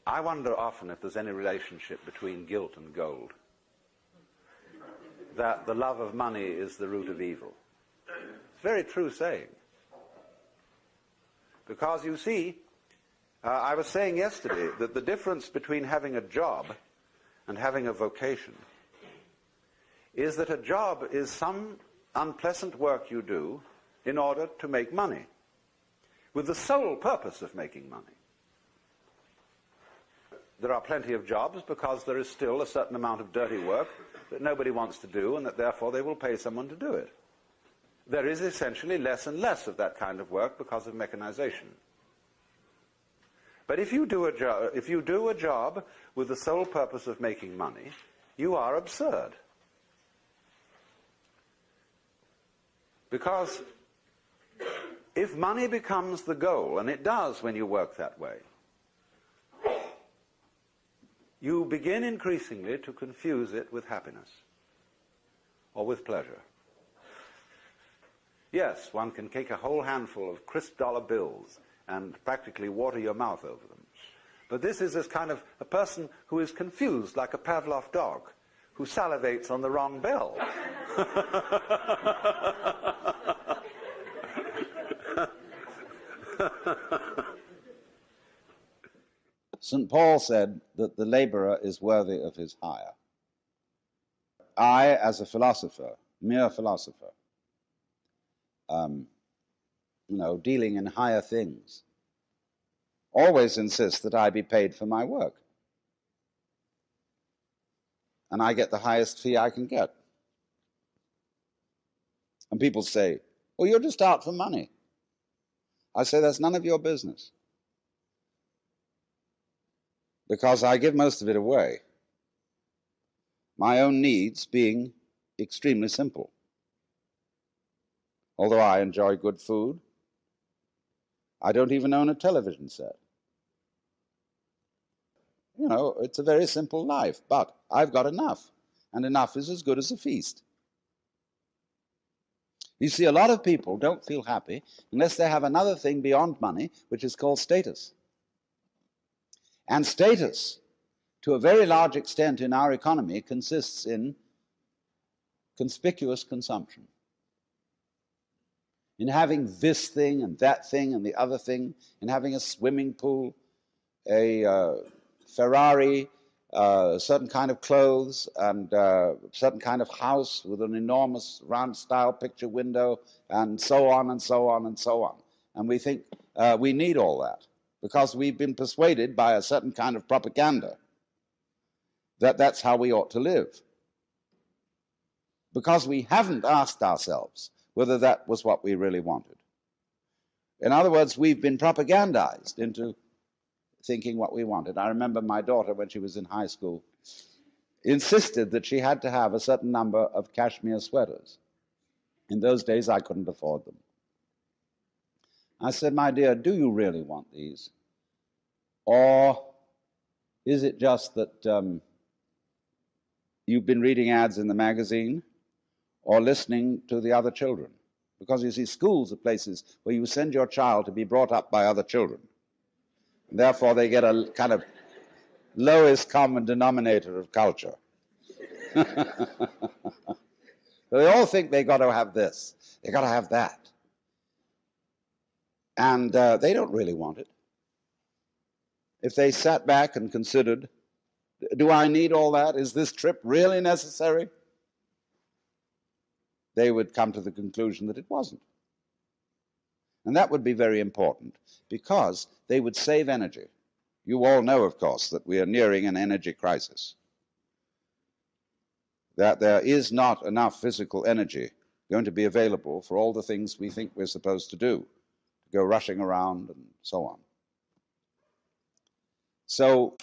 I wonder often if there's any relationship between guilt and gold. That the love of money is the root of evil. It's a very true saying. Because you see, I was saying yesterday that the difference between having a job and having a vocation is that a job is some unpleasant work you do in order to make money, with the sole purpose of making money. There are plenty of jobs because there is still a certain amount of dirty work that nobody wants to do, and that therefore they will pay someone to do it. There is essentially less and less of that kind of work because of mechanization. But if you do a job with the sole purpose of making money, you are absurd. Because if money becomes the goal, and it does when you work that way, you begin increasingly to confuse it with happiness or with pleasure. Yes, one can take a whole handful of crisp dollar bills and practically water your mouth over them. But this is as kind of a person who is confused, like a Pavlov dog, who salivates on the wrong bell. St. Paul said that the laborer is worthy of his hire. I, as a philosopher, mere philosopher, dealing in higher things, always insist that I be paid for my work. And I get the highest fee I can get. And people say, well, you're just out for money. I say, that's none of your business. Because I give most of it away. My own needs being extremely simple. Although I enjoy good food, I don't even own a television set. It's a very simple life, but I've got enough, and enough is as good as a feast. You see, a lot of people don't feel happy unless they have another thing beyond money, which is called status. And status, to a very large extent in our economy, consists in conspicuous consumption. In having this thing and that thing and the other thing, in having a swimming pool, a Ferrari, a certain kind of clothes, and a certain kind of house with an enormous round-style picture window, and so on and so on and so on. And we think we need all that because we've been persuaded by a certain kind of propaganda that that's how we ought to live. Because we haven't asked ourselves whether that was what we really wanted. In other words, we've been propagandized into thinking what we wanted. I remember my daughter, when she was in high school, insisted that she had to have a certain number of cashmere sweaters. In those days, I couldn't afford them. I said, my dear, do you really want these? Or is it just that you've been reading ads in the magazine or listening to the other children? Because you see, schools are places where you send your child to be brought up by other children. And therefore, they get a kind of lowest common denominator of culture. They all think they got to have this, they got to have that. And they don't really want it. If they sat back and considered, do I need all that? Is this trip really necessary? They would come to the conclusion that it wasn't. And that would be very important because they would save energy. You all know, of course, that we are nearing an energy crisis. That there is not enough physical energy going to be available for all the things we think we're supposed to do, to go rushing around and so on. So